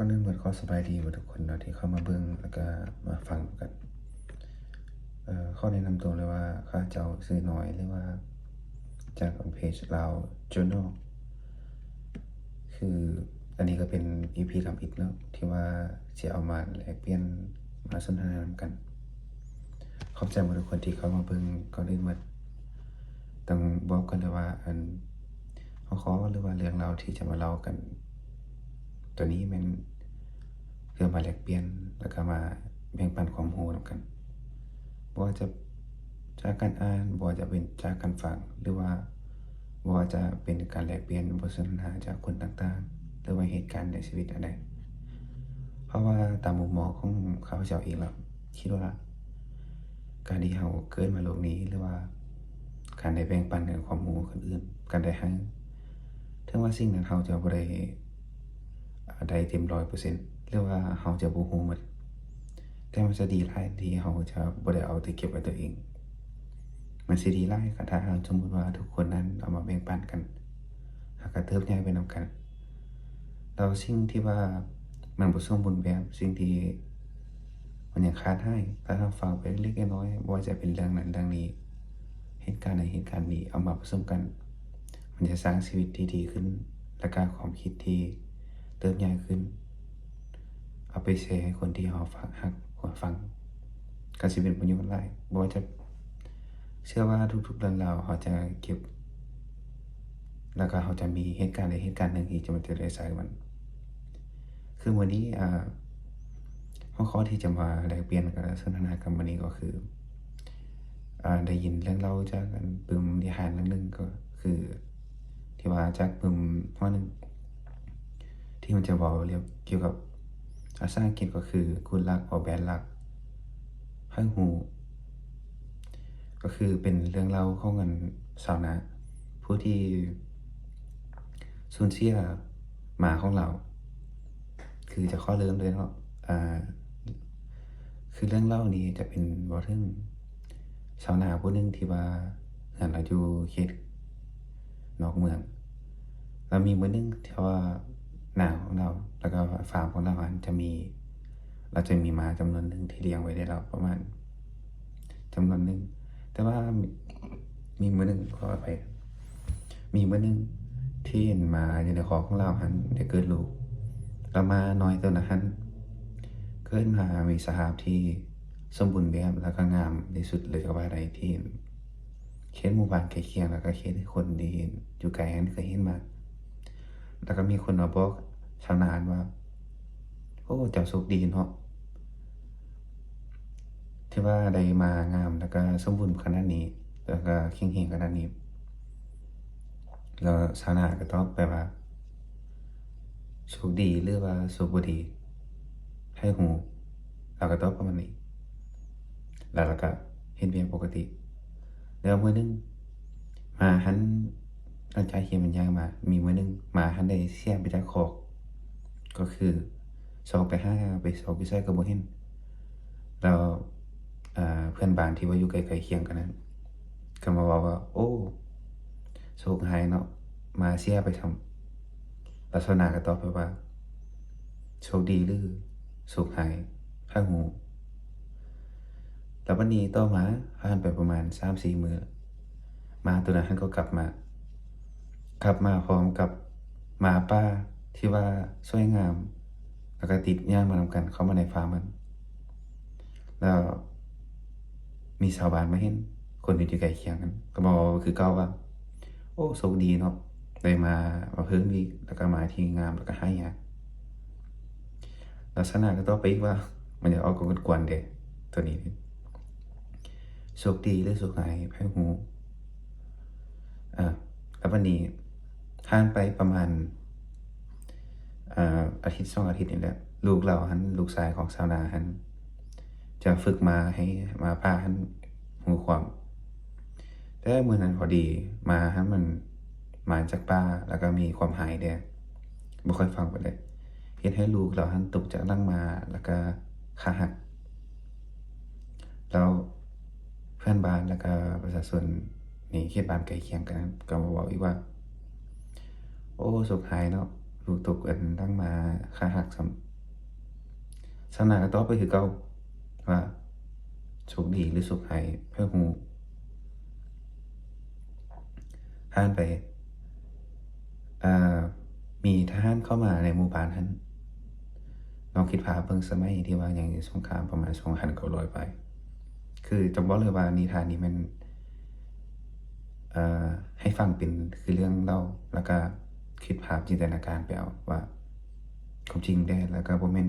ก็นึกเหมือนขอสบายดีหมดทุกคนเนาะที่เข้ามาเบิ่งแล้วก็มาฟังกันข้อแนะนำตัวเลยว่าข้าเจ้าชื่อน้อยหรือว่าจากเพจลาว Journal คืออันนี้ก็เป็น EP ทำอิฐเนาะที่ว่าจะเอามาแลกเปลี่ยนมาสนทนานำกันขอบใจหมดทุกคนที่เข้ามาเบิ่งก่อนอื่นหมดต้องบอกกันเลยว่าหัวข้อหรือว่าเรื่องราวที่จะมาเล่ากันตัวนี้มันเพื่อมาแลกเปลี่ยนแล้วก็มาแบ่งปันความรู้นำกันบ่ว่าจะจากการอ่านบ่ว่าจะเป็นจากการฟังหรือว่าบ่ว่าจะเป็นการแลกเปลี่ยนบทสนทนาจากคนต่างๆหรือว่าเหตุการณ์ในชีวิตอันใดเพราะว่าตามมุมมองของข้าพเจ้าเองแล้วคิดว่าการที่เราเกิดมาโลกนี้หรือว่าการได้แบ่งปันความรู้คนอื่นการได้ให้ถึงว่าสิ่งนั้นเราจะบ่ได้เต็ม100%หรือว่าเราจะบ่รู้หมดแต่มันจะดีหลายที่เราจะบ่ได้เอาแต่เก็บไว้ตัวเองมันสิดีหลายก็ถ้าหากสมมุติว่าทุกคนนั้นเอามาแบ่งปันกันแล้วก็เติบใหญ่ไปนำกันแล้วสิ่งที่ว่ามันบ่สมบูรณ์แบบสิ่งที่มันยังขาดหายถ้าเราฟังไปเล็กๆน้อยๆบ่ว่าจะเป็นเรื่องนั้นเรื่องนี้เหตุการณ์นั้นเหตุการณ์นี้เอามาผสมกันมันจะสร้างชีวิตที่ดีขึ้นและก็ความคิดที่เติบใหญ่ขึ้นเอาไปแชร์ให้คนที่เราฟังก็สิเป็นประโยชน์หลายบ่ว่าจะเชื่อว่าทุกๆเรื่องราวเขาจะเก็บแล้วก็เขาจะมีเหตุการณ์ใดเหตุการณ์หนึ่งที่มันจะได้ใช้มันคือวันนี้หัวข้อที่จะมาแลกเปลี่ยนกันสนทนากันวันนี้ก็คือได้ยินเรื่องเล่าจากปึมนิทานเรื่องหนึ่งก็คือที่ว่าจากปึมข้อหนึ่งที่มันจะเว้าเกี่ยวกับภาษาอังกฤษก็คือ Good luck or bad luck ให้ฮู้ก็คือเป็นเรื่องเล่าของชาวนาผู้ที่สูญเสียหมาของเราคือจะข้อเริ่มเลยเนาะคือเรื่องเล่านี้จะเป็นเว้าถึงชาวนาผู้หนึ่งที่ว่าเรือนเราอยู่เขตนอกเมืองแล้วมีมื้อหนึ่งที่ว่านาของเราแล้วก็ฟาร์มของเราเราจะมีม้าจำนวนหนึ่งที่เลี้ยงไว้ได้แล้วประมาณจำนวนหนึ่งแต่ว่ามีมื้อหนึ่งขออภัยมีมื้อหนึ่งที่เห็นหมาอยู่ในคอกของเราหั้นได้เกิดลูกแล้วม้าน้อยตัวนั้นหั้นเกิดมามีสภาพที่สมบูรณ์แบบแล้วก็งามที่สุดเลยก็ว่าได้ที่เขตหมู่บ้านใกล้เคียงแล้วก็เขตที่คนที่อยู่ไกลหั้นเคยเห็นมาแล้วก็มีคนมาบอกชาวนาว่าโอ้เจ้าโชคดีเนาะที่ว่าได้มางามแล้วก็สมบูรณ์ขนาดนี้แล้วก็แข็งแรงขนาดนี้แล้วชาวนาก็ตอบไปว่าโชคดีหรือว่าโชคบ่ดีให้ฮู้เราก็ตอบประมาณนี้แล้วเราก็เฮ็ดเวียกปกติแล้วมื้อหนึ่งหมาหั้นหลังจากที่มันย้ายมามีมื้อหนึ่งหมาหั้นได้เสียไปจากคอกก็คือซอกไปหาไปซอกอยู่ไสก็บ่เห็นแล้วเพื่อนบ้านที่ว่าอยู่ใกล้ๆเคียงกันนั้นก็มาเว้าว่าโอ้โชคร้ายเนาะหมาเสียไปแล้วชาวนาก็ตอบไปว่าโชคดีหรือโชคร้ายให้ฮู้แล้ววันนี้ต่อมาผ่านไปประมาณ3-4มื้อหมาตัวนั้นมันก็กลับมาพร้อมกับหมาป่าที่ว่าสวยงามแล้วก็ติดย่างมานำกันเข้ามาในฟาร์มมันแล้วมีชาวบ้านมาเห็นคนที่อยู่ใกล้เคียงกันก็มาเว้าคือเก่าว่าโอ้โชคดีเนาะได้มาเพิ่มอีกแล้วก็มาที่งามแล้วก็หายากแล้วชาวนาก็ตอบไปอีกว่ามันจะออกกวนๆเดะตัวนี้โชคดีหรือโชคร้ายไผรู้ แล้ววันนี้ผ่านไปประมาณอาทิตย์2อาทิตย์นี่แหละลูกเราหั้นลูกชายของชาวนาหั้นจะฝึกม้าให้ม้าป่าหั้นรู้ความแต่มื้อนั้นพอดีม้าหั้นมันมาจากป่าแล้วก็มีความหายแหน่บ่ค่อยฟังปานใดเฮ็ดให้ลูกเราหั้นตกจากหลังม้าแล้วก็ขาหักแล้วเพื่อนบ้านแล้วก็ประชาชนในเขตบ้านใกล้เคียงกันก็มาเว้าอีกว่า โอ้โชคร้ายเนาะลูกตกหลังม้าขาหักซ้ สนาก็ตอบไปคือเก่าว่าโชคดีหรือสุขให้เพื่อฮู้ผ่านไปอ่ามีทหารเข้ามาในหมู่บ้านนั้นลองคิดภาพเบิ่งสมัยที่ว่ายังอยู่สงครามประมาณ2,900ปลายคือจะบอกเลยว่านิทานนี้มันให้ฟังเป็นคือเรื่องเล่าแล้วก็คิดภาพจินตนาการไปเอาว่าความจริงแด้แล้วก็บ่แม่น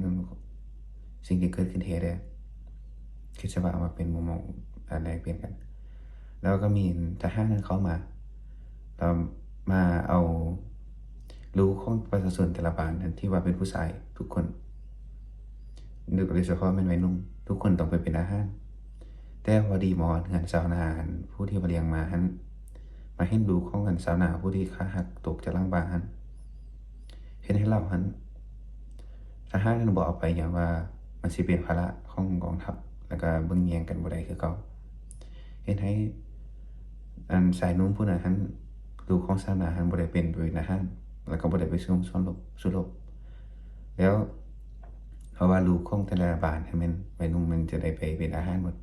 สิ่งที่เกิดขึ้นแท้แด้คิดซะว่าเอามาเป็นมุมมองแลกเปลี่ยนกันแล้วก็มีทหารนั้นเข้ามาแล้วมาเอาลูกของประชาชนแต่ละบ้านนั้นที่ว่าเป็นผู้ชายทุกคนนึกโดยเฉพาะแม่นวัยหนุ่มทุกคนต้องไปเป็นทหารแต่พอดีหมอเฮือนชาวนาหั้นผู้ที่มาเลี้ยงมาหั้นมาเห็นลูกของหั้นชาวนาผู้ที่ขาหักตกจากหลังบ้านหั้นเฮ็ดให้เลาหั้นทหารนั้นบ่เอาไปหยังว่ามันสิเป็นภาระของกองทัพแล้วก็เบิ่งแย่งกันบ่ได้คือเก่าเฮ็ดให้ชายหนุ่มผู้นั้นหั้นลูกของชาวนาหั้นบ่ได้เป็นทหารแล้วก็บ่ได้ไปสู้รบแล้วเพราะว่าลูกของแต่ละบ้านให้มันวัยหนุ่มมันจะได้ไปเป็นทหารหมด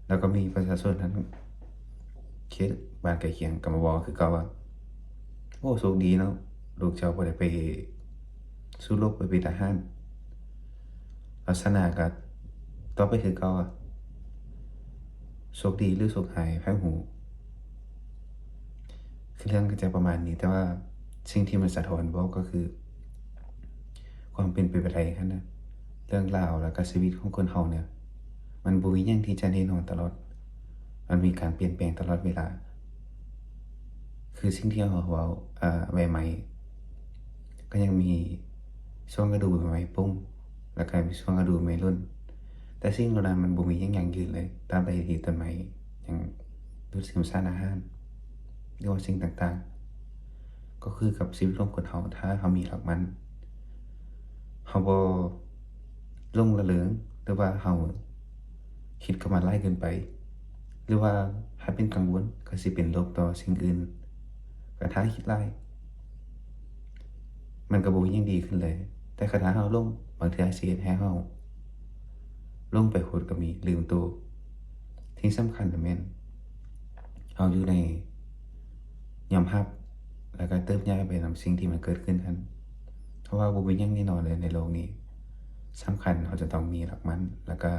แล้วก็มีประชาชนนั้นเขตบ้านใกล้เคียงก็มาเว้าคือเก่าว่าโอ้โชคดีเนาะลูกเจ้าบ่ได้ไปสู้รบไปเป็นทหารลักษณะก็ตอบไปคือเก่าว่าโชคดีหรือโชคร้ายไผฮู้คือเรื่องก็จะประมาณนี้แต่ว่าสิ่งที่มันสะท้อนบอกก็คือความเป็นไปได้หั้นน่ะเรื่องราวแล้วก็ชีวิตของคนเราเนี่ยมันบ่มีหยังที่จะแน่นอนตลอดมันมีการเปลี่ยนแปลงตลอดเวลาคือสิ่งที่เราเว้าใบไม้ก็ยังมีช่วงฤดูใบไม้ผลิแล้วก็มีช่วงฤดูใบไม้ร่นแต่สิ่งเหล่านั้นมันบ่มีหยังยั่งยืนเลยตราบใดที่ต้นไม้ยังดูดซึมสารอาหารหรือว่าสิ่งต่างๆก็คือกับชีวิตของคนเราถ้าเรามีหลักมั่นเราบ่หลงระเริงหรือว่าเราคิดกับมันหลายเกินไปหรือว่าถ้าเป็นกังวลก็สิเป็นโรคต่อสิ่งอื่นก็ถ้าคิดหลายมันก็บ่มีหยังดีขึ้นเลยแต่คันถ้าเราลงบางเทื่อสิเฮ็ดให้เราลงไปโพดก็มีลืมตัวที่สำคัญก็แม่นเราอยู่ในยอมรับแล้วก็เติบใหญ่ไปนำสิ่งที่มันเกิดขึ้นนั้นเพราะว่าบ่มีหยังแน่นอนเลยในโลกนี้สำคัญเราจะต้องมีหลักมั่นแล้วก็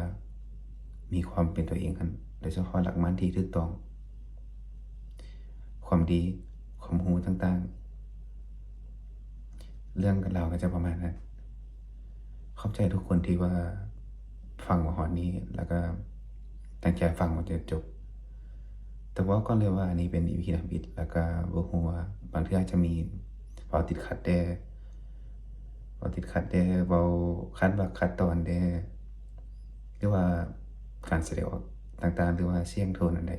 มีความเป็นตัวเองหั้นโดยเฉพาะหลักมั่นที่ถูกต้องความดีความรู้ต่างๆเรื่องราวก็จะประมาณนั้นขอบใจทุกคนที่ว่าฟังมาฮอดนี้แล้วก็ตั้งใจฟังมาจนจบแต่ว่าก่อนเลยว่าอันนี้เป็น EP ทำอิฐแล้วก็บ่ฮู้ว่าบางเทื่ออาจจะมีเว้าติดขัดแน่เว้าติดขัดแน่เว้าขัดวรรคขัดตอนแน่หรือว่าการแสดงออกต่างๆหรือว่าเสียงโทนอันใด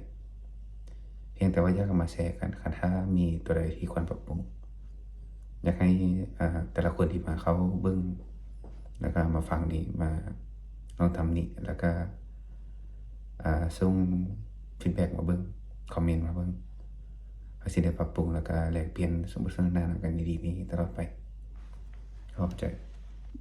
เพียงแต่ว่าอยากเอามาแชร์กันคันถ้ามีตัวใดที่ควรปรับปรุงอยากให้แต่ละคนที่มาเขาเบิ่งแล้วก็มาฟังนี่มาลองทำนี่แล้วก็ส่งฟีดแบ็กมาเบิ่งคอมเมนต์มาเบิ่งเพื่อสิได้ปรับปรุงแล้วก็แลกเปลี่ยนสมมุติสนทนากันดีๆนี้ตลอดไปขอบใจ